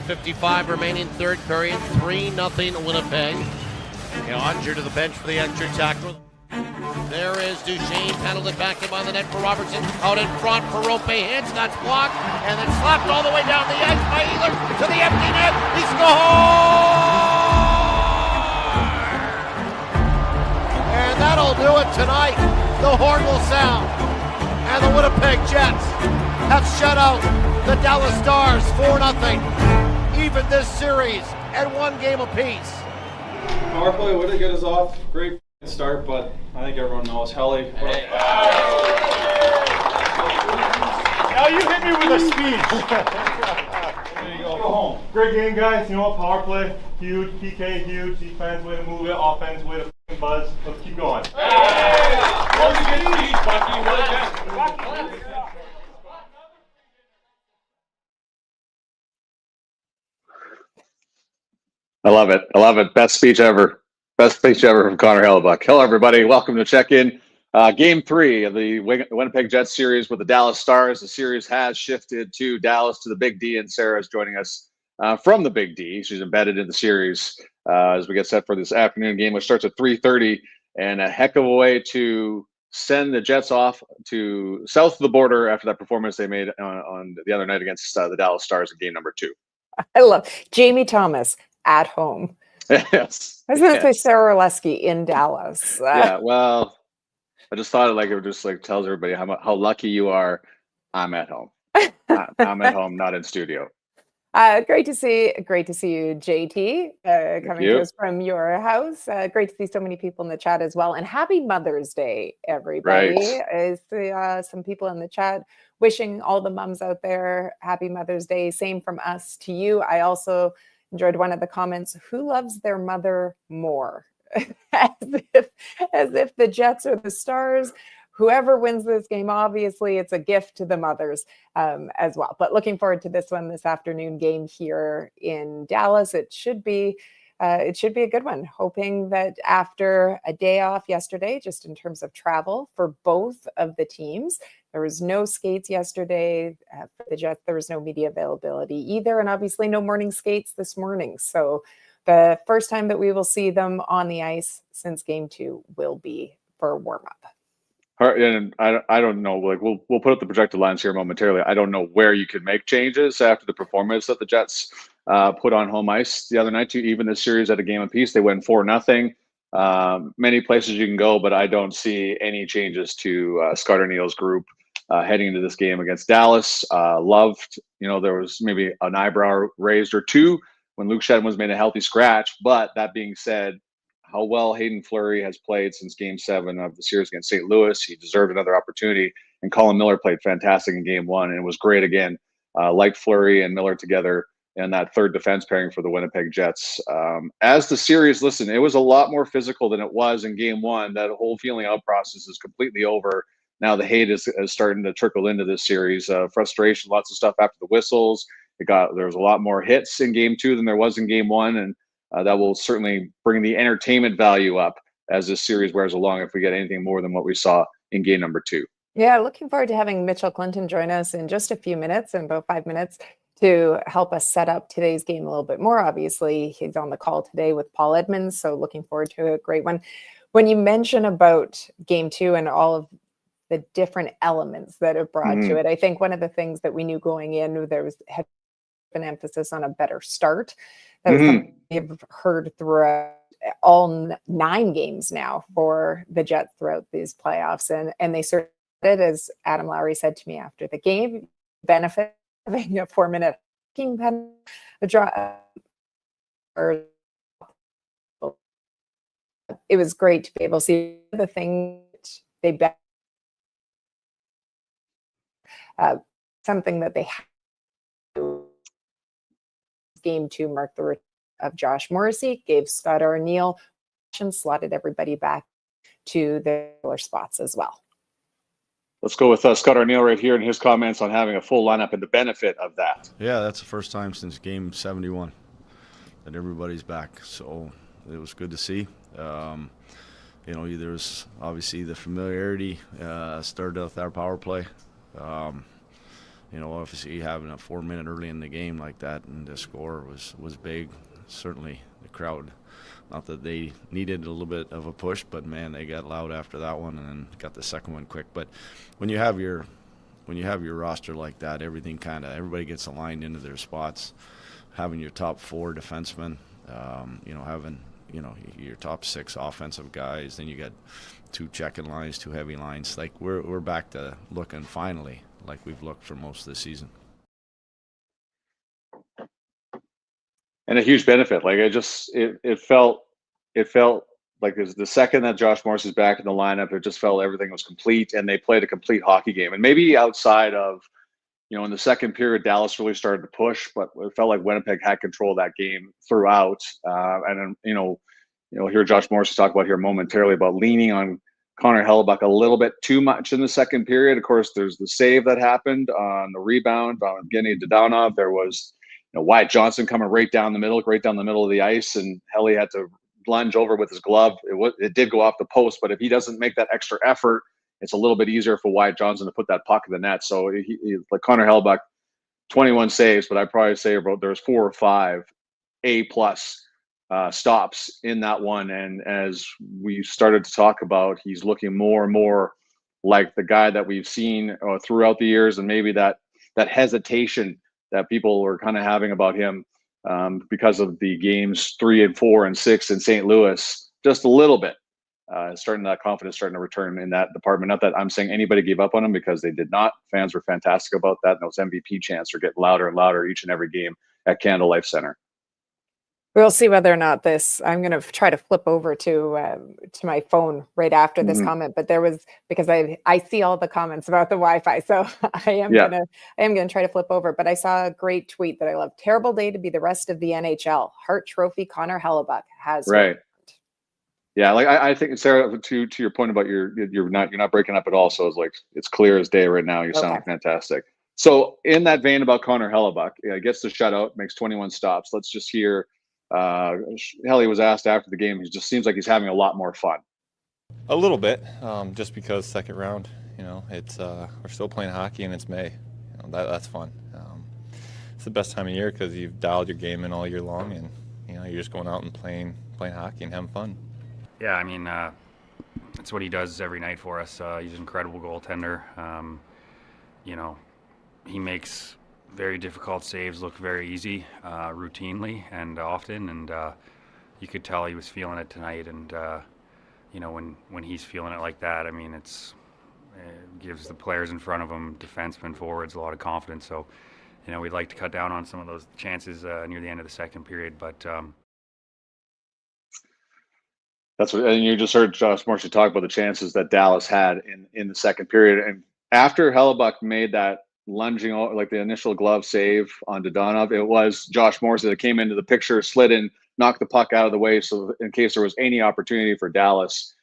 .55 remaining third period, 3-0 Winnipeg. Onger to the bench for the extra tackle. There is Duchesne, penalty back in by the net for Robertson. Out in front for Rope hits, that's blocked, and then slapped all the way down the edge by Ehlers to the empty net. He scores! And that'll do it tonight. The horn will sound, and the Winnipeg Jets have shut out the Dallas Stars 4-0. Even this series at one game apiece. Power play would have get us off. Great start, but I think everyone knows Helly. Hey. Now you hit me with a speech. There you go. Go home. Great game, guys. You know what? Power play, huge. PK, huge. Defense, way to move it. Offense, way to buzz. Let's keep going. I love it. I love it. Best speech ever. Best speech ever from Connor Hellebuyck. Hello, everybody. Welcome to Check-In. Game 3 of the Winnipeg Jets series with the Dallas Stars. The series has shifted to Dallas, to the Big D, and Sara is joining us from the Big D. She's embedded in the series as we get set for this afternoon game, which starts at 3:30, and a heck of a way to send the Jets off to south of the border after that performance they made on the other night against the Dallas Stars in game number 2. I love Jamie Thomas at home. Yes. I was going to say Sarah Orlesky in Dallas. Yeah, well, I just thought it just tells everybody how lucky you are. I'm at home. I'm at home, not in studio. Great to see you, JT, coming to us from your house. Great to see so many people in the chat as well. And happy Mother's Day, everybody. Right. Some people in the chat wishing all the moms out there happy Mother's Day. Same from us to you. I also enjoyed one of the comments, who loves their mother more? as if the Jets or the Stars, whoever wins this game, obviously it's a gift to the mothers as well. But looking forward to this one, this afternoon game here in Dallas. It should be a good one. Hoping that after a day off yesterday, just in terms of travel for both of the teams, there was no skates yesterday for the Jets. There was no media availability either, and obviously no morning skates this morning. So the first time that we will see them on the ice since game 2 will be for warm-up. And I don't know. Like we'll put up the projected lines here momentarily. I don't know where you could make changes after the performance that the Jets put on home ice the other night. To even this series at a game apiece, they went 4-0. Many places you can go, but I don't see any changes to Scott Arniel's group heading into this game against Dallas. Loved, there was maybe an eyebrow raised or two when Luke Shen was made a healthy scratch. But that being said, how well Hayden Fleury has played since Game 7 of the series against St. Louis. He deserved another opportunity, and Colin Miller played fantastic in Game 1, and it was great again. Like Fleury and Miller together and that third defense pairing for the Winnipeg Jets. As the series, listen, it was a lot more physical than it was in Game 1. That whole feeling out process is completely over. Now the hate is starting to trickle into this series. Frustration, lots of stuff after the whistles. There was a lot more hits in Game 2 than there was in Game 1, and that will certainly bring the entertainment value up as this series wears along if we get anything more than what we saw in Game number 2. Yeah, looking forward to having Mitchell Clinton join us in just a few minutes, in about 5 minutes, to help us set up today's game a little bit more. Obviously, he's on the call today with Paul Edmonds, so looking forward to a great one. When you mention about Game 2 and all of the different elements that have brought to it, I think one of the things that we knew going in, there was an emphasis on a better start. That was something we've heard throughout all 9 games now for the Jets throughout these playoffs. And they certainly did, as Adam Lowry said to me after the game, benefit of having a 4-minute pen, a draw. It was great to be able to see the thing they bet. Something that they had to Game 2 marked the return of Josh Morrissey, gave Scott Arniel and slotted everybody back to their spots as well. Let's go with Scott Arniel right here and his comments on having a full lineup and the benefit of that. Yeah, that's the first time since Game 71 that everybody's back. So it was good to see. There's obviously the familiarity started with our power play. Obviously having a 4-minute early in the game like that and the score was big. Certainly the crowd, not that they needed a little bit of a push, but man, they got loud after that one and then got the second one quick. But when you have your roster like that, everybody gets aligned into their spots. Having your top 4 defensemen, having your top 6 offensive guys, then you got 2 checking lines, 2 heavy lines. Like we're back to looking finally like we've looked for most of the season. And a huge benefit. Like it felt like the second that Josh Morris is back in the lineup, it just felt everything was complete, and they played a complete hockey game. And maybe outside of, in the second period, Dallas really started to push, but it felt like Winnipeg had control of that game throughout. And then, hear Josh Morris talk about here momentarily about leaning on Connor Hellebuyck a little bit too much in the second period. Of course, there's the save that happened on the rebound on Evgeny Dadonov. There was Wyatt Johnson coming right down the middle of the ice, and Helly had to lunge over with his glove. It did go off the post, but if he doesn't make that extra effort, it's a little bit easier for Wyatt Johnson to put that puck in the net. So he like Connor Hellebuyck, 21 saves, but I'd probably say there's 4 or 5 A-plus stops in that one. And as we started to talk about, he's looking more and more like the guy that we've seen throughout the years, and maybe that hesitation that people were kind of having about him because of the games 3 and 4 and 6 in St. Louis, just a little bit. That confidence starting to return in that department. Not that I'm saying anybody gave up on him, because they did not. Fans were fantastic about that. And those MVP chants are getting louder and louder each and every game at Canada Life Center. We'll see whether or not I'm going to try to flip over to my phone right after this comment, but there was, because I see all the comments about the Wi-Fi, so I am going to try to flip over. But I saw a great tweet that I love. Terrible day to be the rest of the NHL. Hart Trophy Connor Hellebuyck has right. Yeah, like I think, Sarah, to your point about you're not breaking up at all. So it's clear as day right now. You sound fantastic. So in that vein about Connor Hellebuyck, gets the shutout, makes 21 stops. Let's just hear. Helly was asked after the game. He just seems like he's having a lot more fun. A little bit, just because second round, it's we're still playing hockey and it's May. That's fun. It's the best time of year because you've dialed your game in all year long, and you're just going out and playing hockey and having fun. Yeah, I mean, It's what he does every night for us. He's an incredible goaltender. You know, he makes very difficult saves look very easy, routinely and often, and you could tell he was feeling it tonight. And you know, when he's feeling it like that, I mean, it gives the players in front of him, defensemen, forwards, a lot of confidence. So, you know, we'd like to cut down on some of those chances near the end of the second period, but. That's what, and you just heard Josh Morrissey talk about the chances that Dallas had in the second period. And after Hellebuyck made that lunging, like the initial glove save on Dodonov, it was Josh Morrissey that came into the picture, slid in, knocked the puck out of the way, so in case there was any opportunity for Dallas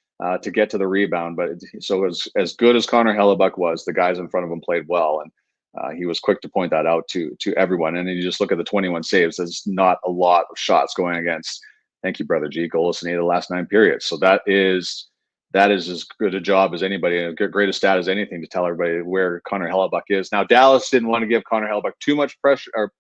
to get to the rebound. But so as good as Connor Hellebuyck was, the guys in front of him played well, and he was quick to point that out to everyone. And then you just look at the 21 saves. There's not a lot of shots going against. Thank you, Brother G. Goalless in 8 of the last 9 periods. So that is as good a job as anybody, a great a stat as anything to tell everybody where Connor Hellebuyck is. Now, Dallas didn't want to give Connor Hellebuyck too much pressure or,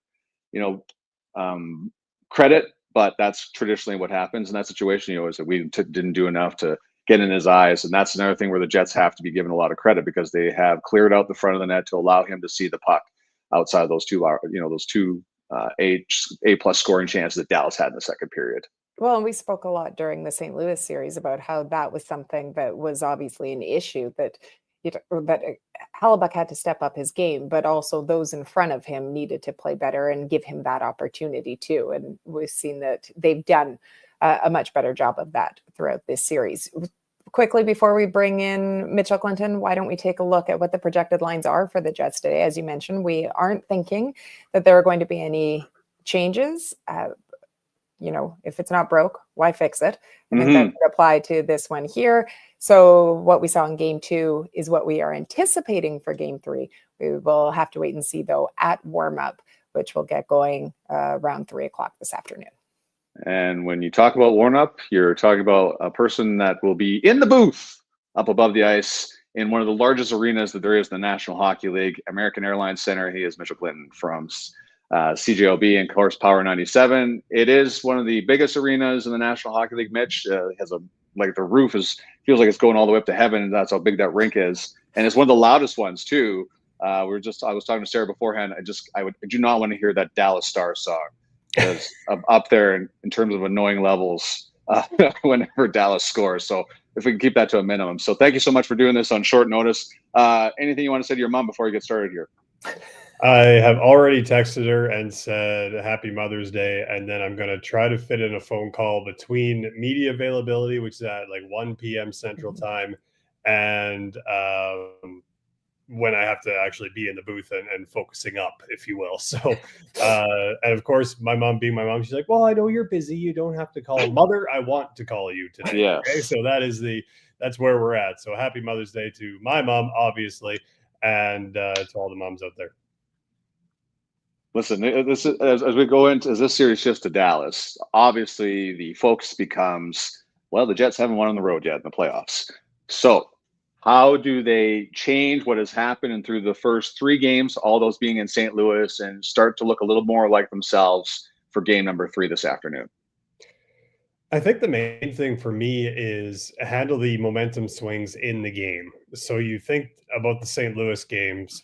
credit, but that's traditionally what happens in that situation. Is that we didn't do enough to get in his eyes, and that's another thing where the Jets have to be given a lot of credit because they have cleared out the front of the net to allow him to see the puck outside of those two A+ scoring chances that Dallas had in the second period. Well, and we spoke a lot during the St. Louis series about how that was something that was obviously an issue that Hellebuyck had to step up his game, but also those in front of him needed to play better and give him that opportunity too. And we've seen that they've done a much better job of that throughout this series. Quickly, before we bring in Mitchell Clinton, why don't we take a look at what the projected lines are for the Jets today? As you mentioned, we aren't thinking that there are going to be any changes. If it's not broke, why fix it? I think that would apply to this one here. So what we saw in game 2 is what we are anticipating for game 3. We will have to wait and see, though, at warm-up, which will get going around 3 o'clock this afternoon. And when you talk about warm-up, you're talking about a person that will be in the booth up above the ice in one of the largest arenas that there is in the National Hockey League, American Airlines Center. He is Mitchell Clinton from CJOB and Course Power 97. It is one of the biggest arenas in the National Hockey League. Mitch has the roof feels like it's going all the way up to heaven, and that's how big that rink is. And it's one of the loudest ones too. I was talking to Sarah beforehand. I do not want to hear that Dallas Stars song because up there in terms of annoying levels whenever Dallas scores. So if we can keep that to a minimum. So thank you so much for doing this on short notice. Anything you want to say to your mom before we get started here? I have already texted her and said Happy Mother's Day, and then I'm going to try to fit in a phone call between media availability, which is at like 1 p.m. Central Time, and when I have to actually be in the booth and focusing up, if you will. So, and of course, my mom being my mom, she's like, well, I know you're busy. You don't have to call. Mother, I want to call you today. Yeah. Okay? So that's where we're at. So Happy Mother's Day to my mom, obviously, and to all the moms out there. Listen, this is, as this series shifts to Dallas, obviously the focus becomes, well, the Jets haven't won on the road yet in the playoffs. So how do they change what has happened and through the first 3 games, all those being in St. Louis, and start to look a little more like themselves for game number 3 this afternoon? I think the main thing for me is handle the momentum swings in the game. So you think about the St. Louis games.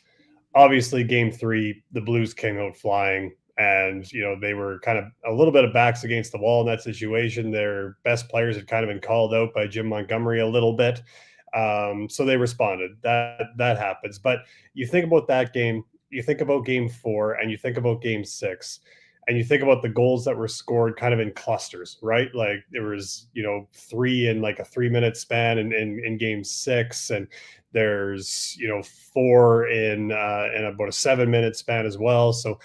Obviously, game 3, the Blues came out flying, and they were kind of a little bit of backs against the wall in that situation. Their best players had kind of been called out by Jim Montgomery a little bit, so they responded. That happens. But you think about that game, you think about game 4, and you think about game 6, and you think about the goals that were scored kind of in clusters, right? Like there was 3 in like a 3-minute span in game 6, and there's 4 in about a 7-minute span as well. So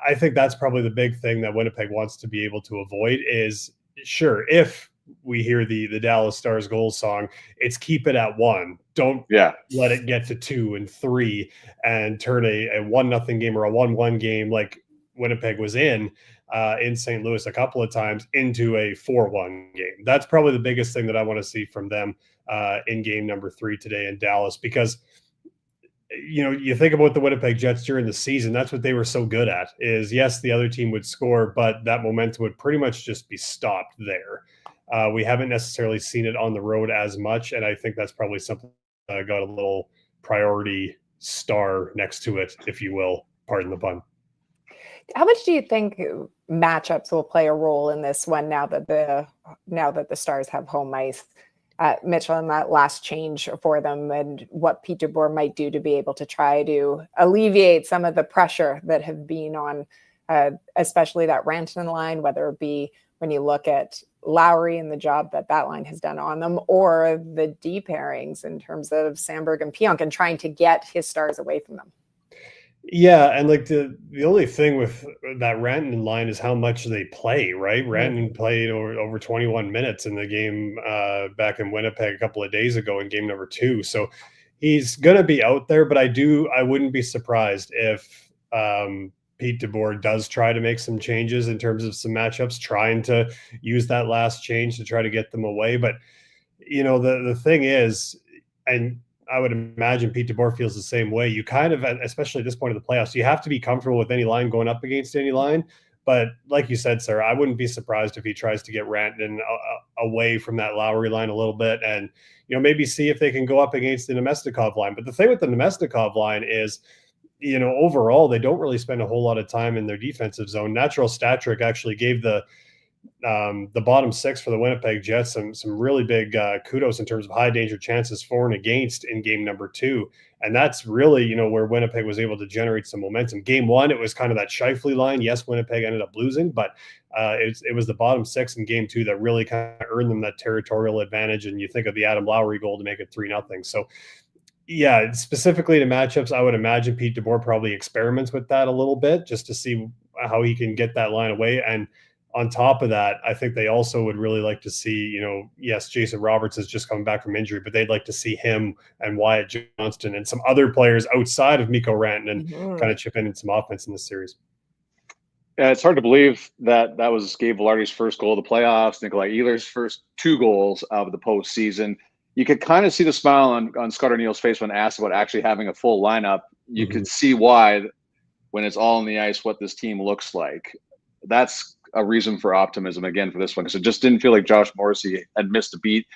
I think that's probably the big thing that Winnipeg wants to be able to avoid is, sure, if we hear the Dallas Stars goal song, it's keep it at 1. Don't let it get to 2 and 3 and turn a 1-0 game or a 1-1 game like Winnipeg was in St. Louis a couple of times into a 4-1 game. That's probably the biggest thing that I want to see from them in game number 3 today in Dallas, because you think about the Winnipeg Jets during the season, that's what they were so good at is, yes, the other team would score, but that momentum would pretty much just be stopped there. We haven't necessarily seen it on the road as much, and I think that's probably something that got a little priority star next to it, if you will. Pardon the pun. How much do you think matchups will play a role in this one now that the Stars have home ice? Mitchell, and that last change for them, and what Pete DeBoer might do to be able to try to alleviate some of the pressure that have been on, especially that Rantanen line, whether it be when you look at Lowry and the job that line has done on them, or the D pairings in terms of Sandberg and Pionk, and trying to get his Stars away from them. Yeah, and like the only thing with that Rantanen line is how much they play, right? Rantanen played over 21 minutes in the game back in Winnipeg a couple of days ago in game number 2. So he's going to be out there, but I wouldn't be surprised if Pete DeBoer does try to make some changes in terms of some matchups, trying to use that last change to try to get them away. But, you know, the thing is, and I would imagine Pete DeBoer feels the same way. You kind of, especially at this point of the playoffs, you have to be comfortable with any line going up against any line. But like you said, Sarah, I wouldn't be surprised if he tries to get Rantanen away from that Lowry line a little bit, and maybe see if they can go up against the Nemestikov line. But the thing with the Nemestikov line is, overall they don't really spend a whole lot of time in their defensive zone. Natural stat trick actually gave the bottom 6 for the Winnipeg Jets some really big kudos in terms of high danger chances for and against in game number 2. And that's really, where Winnipeg was able to generate some momentum. Game 1, it was kind of that Scheifele line. Yes, Winnipeg ended up losing, but it was the bottom 6 in game 2 that really kind of earned them that territorial advantage. And you think of the Adam Lowry goal to make it 3-0. So yeah, specifically to matchups, I would imagine Pete DeBoer probably experiments with that a little bit just to see how he can get that line away. And on top of that, I think they also would really like to see, yes, Jason Roberts has just come back from injury, but they'd like to see him and Wyatt Johnston and some other players outside of Mikko Rantanen kind of chip in some offense in this series. Yeah, it's hard to believe that was Gabe Vilardi's first goal of the playoffs, Nikolai Ehlers' first 2 goals of the postseason. You could kind of see the smile on Scott O'Neill's face when asked about actually having a full lineup. You could see why, when it's all on the ice, what this team looks like. That's a reason for optimism again for this one, because it just didn't feel like Josh Morrissey had missed a beat.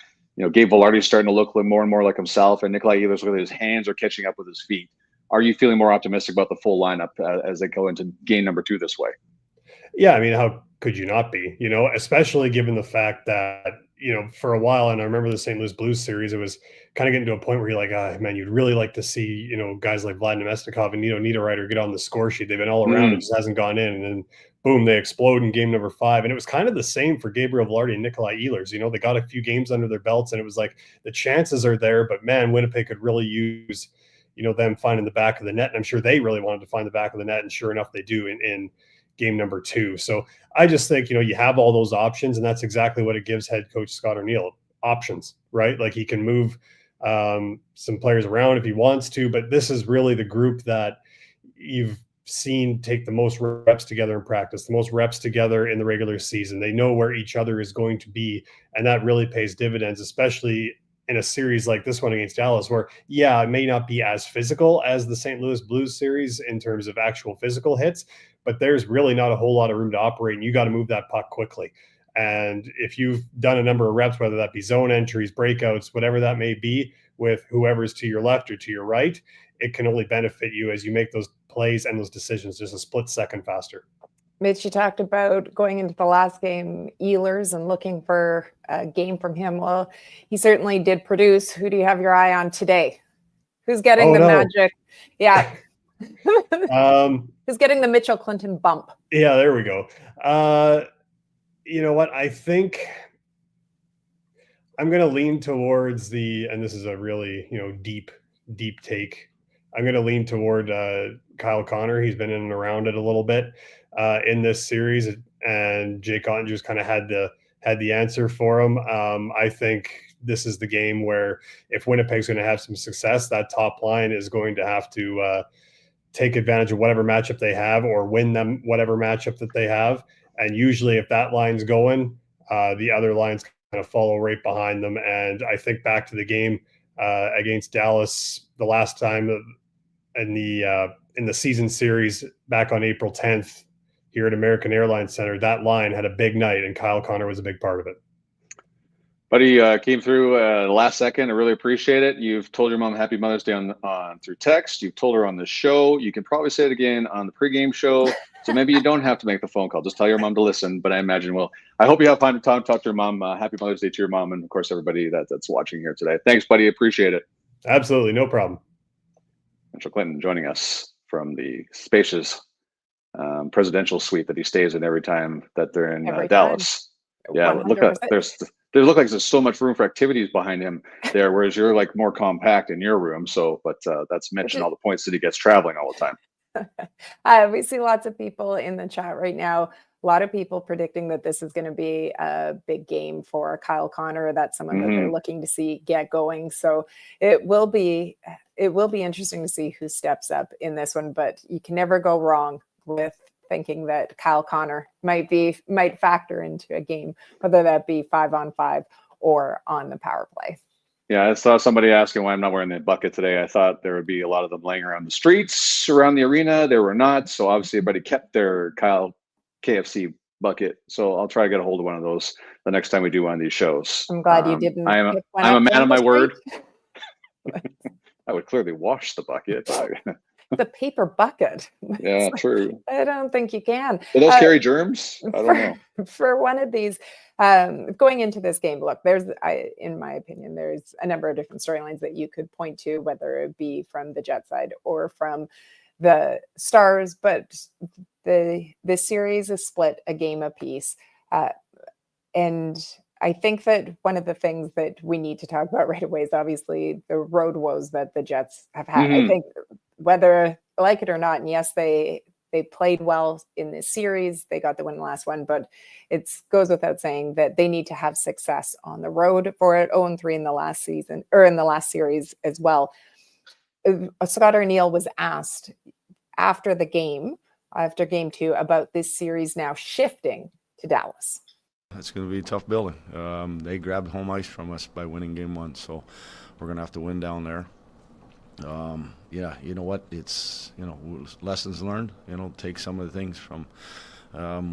Gabe Vilardi's starting to look more and more like himself, and Nikolai Ehlers, with his hands, are catching up with his feet. Are you feeling more optimistic about the full lineup as they go into game number 2 this way? Yeah, I mean, how could you not be? Especially given the fact that for a while, and I remember the St. Louis Blues series, it was kind of getting to a point where you're like, man, you'd really like to see guys like Vlad Nemestikov and Nino Niederreiter get on the score sheet. They've been all around, it just hasn't gone in, and then boom, they explode in game number 5. And it was kind of the same for Gabriel Vilardi and Nikolai Ehlers. They got a few games under their belts, and it was like the chances are there, but man, Winnipeg could really use, them finding the back of the net. And I'm sure they really wanted to find the back of the net, and sure enough, they do in game number 2. So I just think, you have all those options, and that's exactly what it gives head coach Scott O'Neill, options, right? Like he can move some players around if he wants to, but this is really the group that you've seen take the most reps together in practice, the most reps together in the regular season. They know where each other is going to be, and that really pays dividends, especially in a series like this one against Dallas, where, yeah, it may not be as physical as the St. Louis Blues series in terms of actual physical hits, but there's really not a whole lot of room to operate, and you got to move that puck quickly. And if you've done a number of reps, whether that be zone entries, breakouts, whatever that may be, with whoever's to your left or to your right, it can only benefit you as you make those plays and those decisions just a split second faster. Mitch, you talked about going into the last game, Ehlers, and looking for a game from him. Well, he certainly did produce. Who do you have your eye on today? Who's getting magic? Yeah. Who's getting the Mitchell Clinton bump? Yeah, there we go. You know what? I think I'm going to lean towards and this is a really, deep take. I'm going to lean toward Kyle Connor. He's been in and around it a little bit in this series, and Jake Ottinger's kind of had the answer for him. I think this is the game where if Winnipeg's going to have some success, that top line is going to have to take advantage of whatever matchup they have, or win them whatever matchup that they have. And usually if that line's going, the other lines kind of follow right behind them. And I think back to the game against Dallas the last time in the season series back on April 10th here at American Airlines Center, that line had a big night, and Kyle Connor was a big part of it. Buddy, came through last second. I really appreciate it. You've told your mom Happy Mother's Day on through text. You've told her on the show. You can probably say it again on the pregame show. So maybe you don't have to make the phone call. Just tell your mom to listen. But I imagine, well, I hope you have time to talk to your mom. Happy Mother's Day to your mom, and of course everybody that's watching here today. Thanks, buddy. Appreciate it. Absolutely, no problem. Mitchell Clinton joining us from the spacious presidential suite that he stays in every time that they're in Dallas. Yeah, 100%. look at there look like there's so much room for activities behind him there, whereas you're like more compact in your room. So, but that's Mitch and all the points that he gets traveling all the time. We see lots of people in the chat right now. A lot of people predicting that this is going to be a big game for Kyle Connor. That's someone that they're looking to see get going. So it will be interesting to see who steps up in this one. But you can never go wrong with thinking that Kyle Connor might factor into a game, whether that be 5-on-5 or on the power play. Yeah, I saw somebody asking why I'm not wearing the bucket today. I thought there would be a lot of them laying around the streets, around the arena. There were not. So obviously everybody kept their Kyle KFC bucket. So I'll try to get a hold of one of those the next time we do one of these shows. I'm glad you didn't. I'm a man of my word. I would clearly wash the bucket. The paper bucket. Yeah, true. I don't think you can. Do those carry germs? I don't know. For one of these, going into this game, look, in my opinion, there's a number of different storylines that you could point to, whether it be from the Jet side or from the Stars, but the series is split a game apiece. And I think that one of the things that we need to talk about right away is obviously the road woes that the Jets have had. I think whether like it or not, and yes, they played well in this series. They got the win in the last one, but it goes without saying that they need to have success on the road for it. 0-3 in the last season, or in the last series as well. Scott Arniel was asked after the game, after game 2, about this series now shifting to Dallas. It's going to be a tough building. They grabbed home ice from us by winning game 1, so we're going to have to win down there. Yeah, you know what? It's, lessons learned. Take some of the things from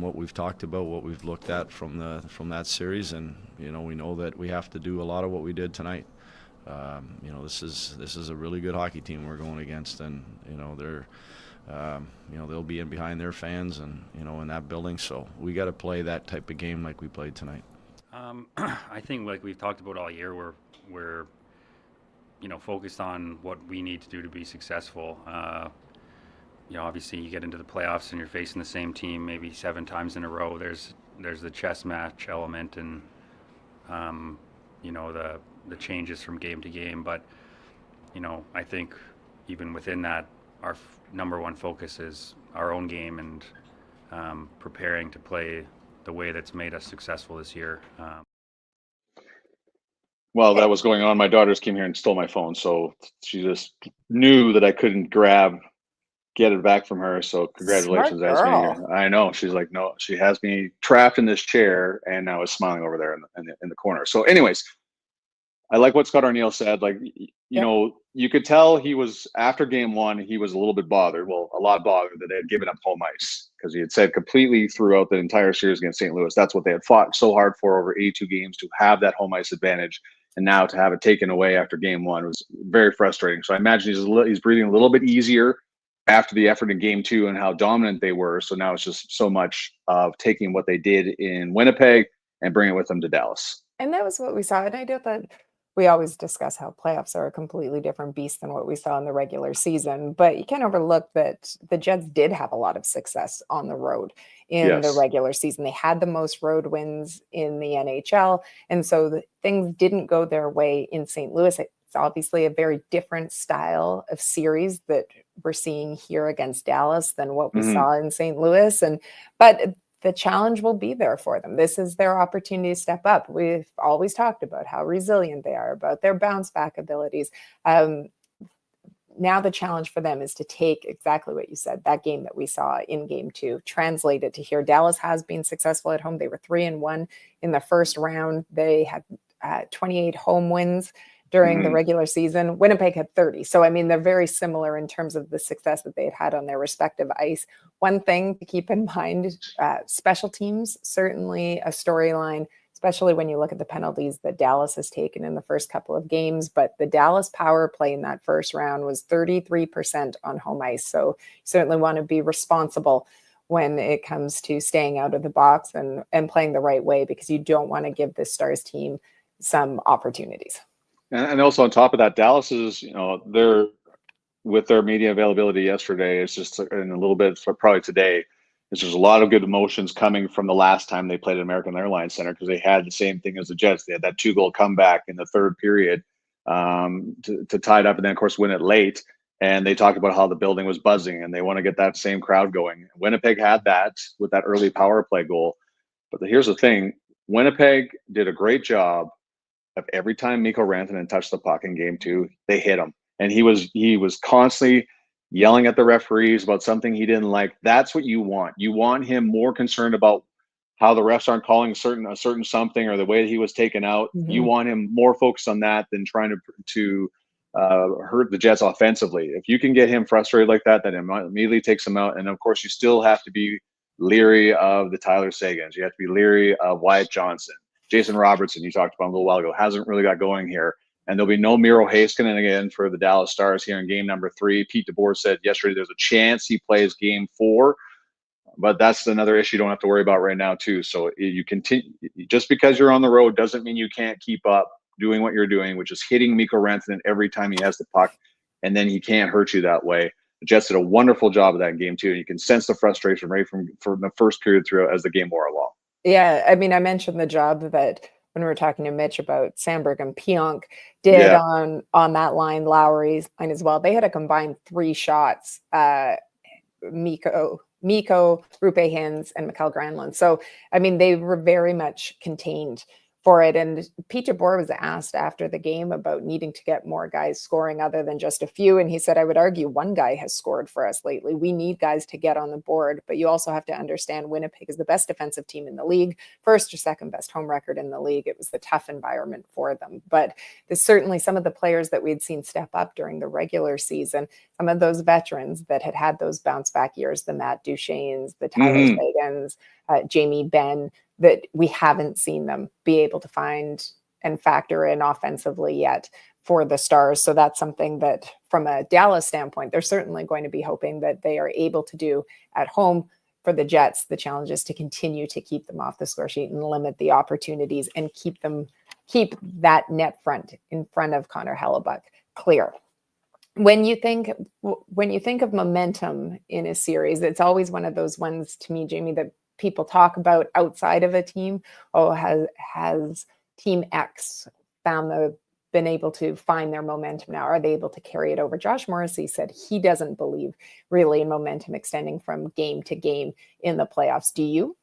what we've talked about, what we've looked at from that series, and we know that we have to do a lot of what we did tonight. This is a really good hockey team we're going against, and they're they'll be in behind their fans and in that building. So we got to play that type of game like we played tonight. I think like we've talked about all year, we're focused on what we need to do to be successful. Obviously you get into the playoffs and you're facing the same team maybe 7 times in a row. There's the chess match element and the changes from game to game. But I think even within that, our number one focus is our own game and preparing to play the way that's made us successful this year. While that was going on, my daughters came here and stole my phone. So she just knew that I couldn't get it back from her. So congratulations. I know. She's like, no, she has me trapped in this chair and now is smiling over there in the corner. So anyways, I like what Scott Arniel said. Like, you could tell he was, after game 1, he was a little bit bothered. Well, a lot bothered that they had given up home ice, because he had said completely throughout the entire series against St. Louis, that's what they had fought so hard for over 82 games, to have that home ice advantage. And now to have it taken away after game 1 was very frustrating. So I imagine he's breathing a little bit easier after the effort in game 2 and how dominant they were. So now it's just so much of taking what they did in Winnipeg and bringing it with them to Dallas. And that was what we saw. And I know that we always discuss how playoffs are a completely different beast than what we saw in the regular season, but you can't overlook that the Jets did have a lot of success on the road in the regular season. They had the most road wins in the NHL, and so things didn't go their way in St. Louis. It's obviously a very different style of series that we're seeing here against Dallas than what we saw in St. Louis, but the challenge will be there for them. This is their opportunity to step up. We've always talked about how resilient they are, about their bounce back abilities. Now the challenge for them is to take exactly what you said, that game that we saw in game 2, translate it to here. Dallas has been successful at home. They were 3-1 in the first round. They had 28 home wins during the regular season. Winnipeg had 30. So, I mean, they're very similar in terms of the success that they'd had on their respective ice. One thing to keep in mind, special teams, certainly a storyline, especially when you look at the penalties that Dallas has taken in the first couple of games. But the Dallas power play in that first round was 33% on home ice. So you certainly want to be responsible when it comes to staying out of the box and playing the right way, because you don't want to give this Stars team some opportunities. And also on top of that, Dallas is, they're with their media availability yesterday. It's just in a little bit probably today. There's a lot of good emotions coming from the last time they played at American Airlines Center, because they had the same thing as the Jets. They had that 2-goal comeback in the third period to tie it up, and then of course win it late. And they talked about how the building was buzzing, and they want to get that same crowd going. Winnipeg had that with that early power play goal. But here's the thing: Winnipeg did a great job of every time Mikko Rantanen touched the puck in Game 2, they hit him, and he was constantly yelling at the referees about something he didn't like. That's what you want. You want him more concerned about how the refs aren't calling a certain something, or the way that he was taken out. You want him more focused on that than trying to hurt the Jets offensively. If you can get him frustrated like that, then it immediately takes him out. And of course, you still have to be leery of the Tyler Sagans. You have to be leery of Wyatt Johnson. Jason Robertson, you talked about a little while ago, hasn't really got going here. And there'll be no Miro Heiskanen again for the Dallas Stars here in game number 3. Pete DeBoer said yesterday there's a chance he plays game 4. But that's another issue you don't have to worry about right now, too. So you continue. Just because you're on the road doesn't mean you can't keep up doing what you're doing, which is hitting Mikko Rantanen every time he has the puck, and then he can't hurt you that way. The Jets did a wonderful job of that in game 2. You can sense the frustration right from the first period through as the game wore along. Yeah, I mean, I mentioned the job that when we were talking to Mitch about Sandberg and Pionk did on that line, Lowry's line as well. They had a combined 3 shots, Mikko, Rupe Hintz, and Mikael Granlund. So, I mean, they were very much contained for it. And Pete DeBoer was asked after the game about needing to get more guys scoring other than just a few. And he said, I would argue one guy has scored for us lately. We need guys to get on the board, but you also have to understand Winnipeg is the best defensive team in the league, first or second best home record in the league. It was the tough environment for them. But there's certainly some of the players that we'd seen step up during the regular season, some of those veterans that had those bounce back years, the Matt Duchenes, the Tyler Sagans, Jamie Benn, that we haven't seen them be able to find and factor in offensively yet for the Stars. So that's something that from a Dallas standpoint, they're certainly going to be hoping that they are able to do at home. For the Jets, the challenge is to continue to keep them off the score sheet and limit the opportunities and keep that net front in front of Connor Hellebuyck clear. When you think of momentum in a series, it's always one of those ones to me, Jamie, that people talk outside of a team. Oh, has Team X been able to find their momentum now? Are they able to carry it over? Josh Morrissey said he doesn't believe really in momentum extending from game to game in the playoffs. Do you?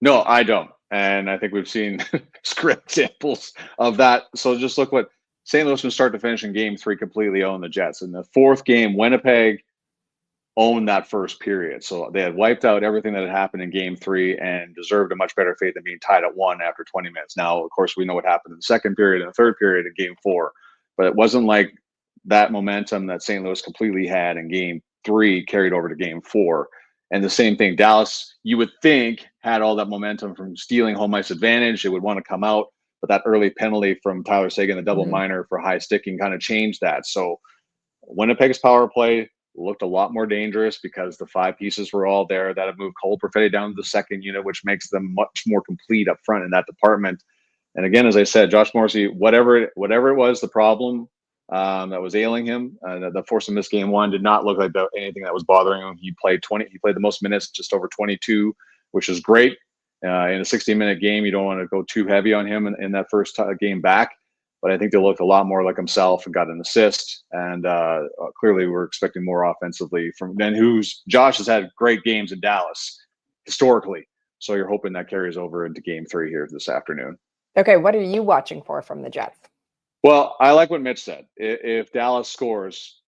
No, I don't. And I think we've seen script examples of that. So just look what St. Louis from start to finish in game 3 completely owned the Jets. In the fourth game, Winnipeg owned that first period. So they had wiped out everything that had happened in game 3 and deserved a much better fate than being tied at 1 after 20 minutes. Now, of course, we know what happened in the second period and the third period in game 4, but it wasn't like that momentum that St. Louis completely had in game 3 carried over to game 4. And the same thing, Dallas, you would think, had all that momentum from stealing home ice advantage. It would want to come out, but that early penalty from Tyler Seguin, the double minor for high sticking, kind of changed that. So Winnipeg's power play looked a lot more dangerous because the 5 pieces were all there. That have moved Cole Perfetti down to the second unit, which makes them much more complete up front in that department. And again, as I said, Josh Morrissey, whatever it was, the problem that was ailing him, that forced him to miss game 1, did not look like anything that was bothering him. He played the most minutes, just over 22, which is great. In a 60-minute game, you don't want to go too heavy on him in that first game back. But I think they looked a lot more like himself and got an assist. And clearly we're expecting more offensively from Ben, Josh has had great games in Dallas historically. So you're hoping that carries over into game 3 here this afternoon. Okay, what are you watching for from the Jets? Well, I like what Mitch said. If Dallas scores,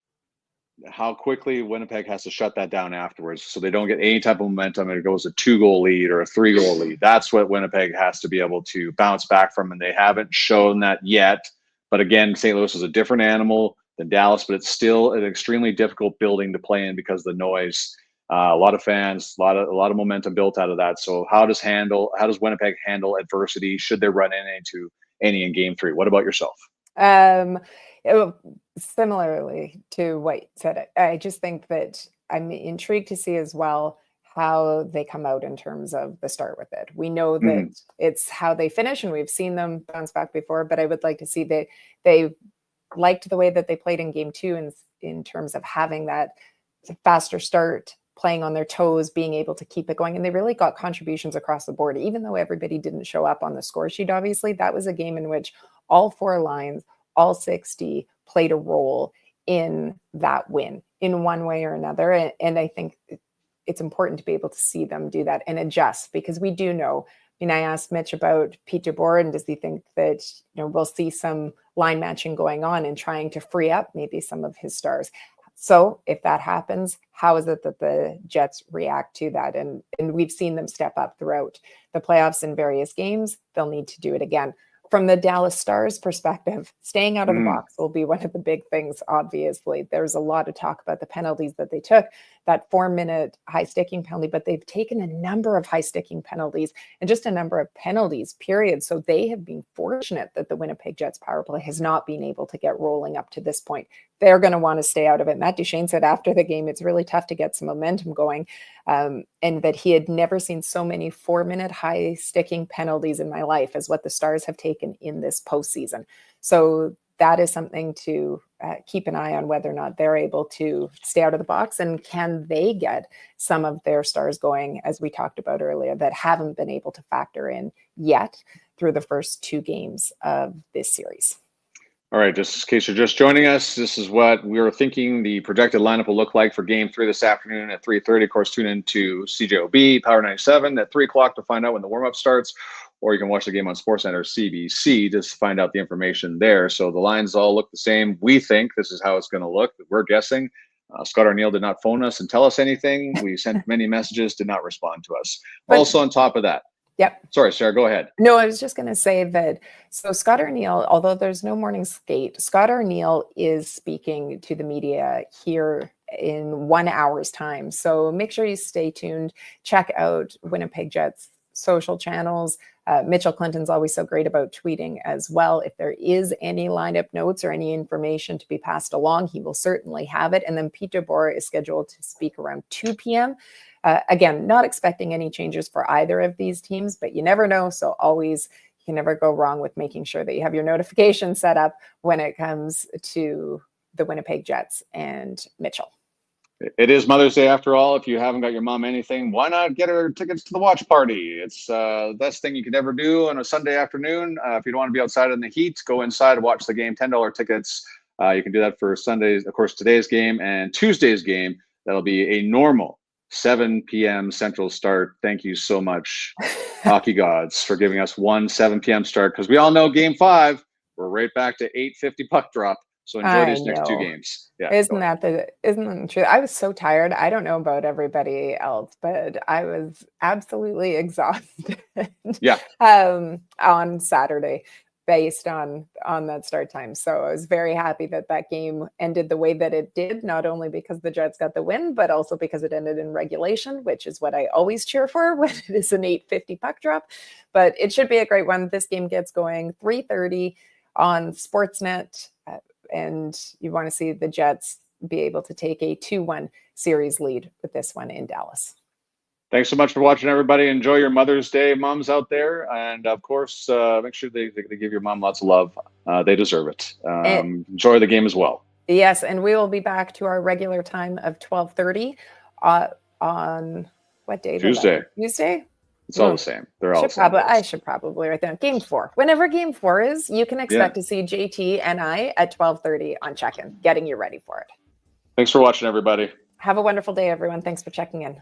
how quickly Winnipeg has to shut that down afterwards so they don't get any type of momentum and it goes a 2-goal lead or a 3-goal lead. That's what Winnipeg has to be able to bounce back from, and they haven't shown that yet. But again, St. Louis is a different animal than Dallas, but it's still an extremely difficult building to play in because of the noise. A lot of fans, a lot of momentum built out of that. So how does Winnipeg handle adversity? Should they run into any in Game 3? What about yourself? Similarly to what you said, I just think that I'm intrigued to see as well how they come out in terms of the start with it. We know that it's how they finish, and we've seen them bounce back before, but I would like to see that they liked the way that they played in Game 2 in terms of having that faster start, playing on their toes, being able to keep it going. And they really got contributions across the board, even though everybody didn't show up on the score sheet. Obviously, that was a game in which all 4 lines, all 60 played a role in that win in one way or another. And I think it's important to be able to see them do that and adjust, because we do know, I asked Mitch about Pete DeBoer, and does he think that, we'll see some line matching going on and trying to free up maybe some of his stars. So if that happens, how is it that the Jets react to that? And we've seen them step up throughout the playoffs in various games. They'll need to do it again. From the Dallas Stars perspective, staying out of the box will be one of the big things, obviously. There's a lot of talk about the penalties that they took, that 4-minute high-sticking penalty, but they've taken a number of high-sticking penalties and just a number of penalties, period. So they have been fortunate that the Winnipeg Jets power play has not been able to get rolling up to this point. They're going to want to stay out of it. Matt Duchene said after the game, it's really tough to get some momentum going, and that he had never seen so many 4-minute high-sticking penalties in my life as what the Stars have taken in this postseason. So that is something to keep an eye on, whether or not they're able to stay out of the box, and can they get some of their stars going, as we talked about earlier, that haven't been able to factor in yet through the first 2 games of this series. All right, just in case you're just joining us, this is what we were thinking the projected lineup will look like for Game 3 this afternoon at 3:30. Of course, tune in to CJOB, Power 97 at 3 o'clock to find out when the warm-up starts, or you can watch the game on SportsCenter CBC to find out the information there. So the lines all look the same. We think this is how it's going to look. We're guessing. Scott Arniel did not phone us and tell us anything. We sent many messages, did not respond to us. But also on top of that, yep. Sorry, Sarah, go ahead. No, I was just going to say that, so Scott Arniel, although there's no morning skate, Scott Arniel is speaking to the media here in 1 hour's time. So make sure you stay tuned. Check out Winnipeg Jets social channels. Mitchell Clinton's always so great about tweeting as well. If there is any lineup notes or any information to be passed along, he will certainly have it. And then Pete DeBoer is scheduled to speak around 2 p.m. Again, not expecting any changes for either of these teams, but you never know. So always, you can never go wrong with making sure that you have your notifications set up when it comes to the Winnipeg Jets and Mitchell. It is Mother's Day after all. If you haven't got your mom anything, why not get her tickets to the watch party? It's the best thing you could ever do on a Sunday afternoon. If you don't want to be outside in the heat, go inside and watch the game. $10 tickets. You can do that for Sundays, of course, today's game and Tuesday's game. That'll be a normal 7 p.m. Central start. Thank you so much, hockey gods, for giving us one 7 p.m. start, because we all know Game 5, we're right back to 8:50 puck drop. So enjoy these next 2 games. Yeah, isn't that true? I was so tired. I don't know about everybody else, but I was absolutely exhausted. Yeah. On Saturday, based on that start time. So I was very happy that that game ended the way that it did, not only because the Jets got the win, but also because it ended in regulation, which is what I always cheer for when it is an 8:50 puck drop. But it should be a great one. This game gets going 3:30 on Sportsnet. And you want to see the Jets be able to take a 2-1 series lead with this one in Dallas. Thanks so much for watching, everybody. Enjoy your Mother's Day, moms out there. And, of course, make sure they give your mom lots of love. They deserve it. Enjoy the game as well. Yes, and we will be back to our regular time of 12:30 on what day? Tuesday. Tuesday? It's all the same. They're all the same. I should probably write down Game 4. Whenever Game 4 is, you can expect to see JT and I at 12:30 on Check-In, getting you ready for it. Thanks for watching, everybody. Have a wonderful day, everyone. Thanks for checking in.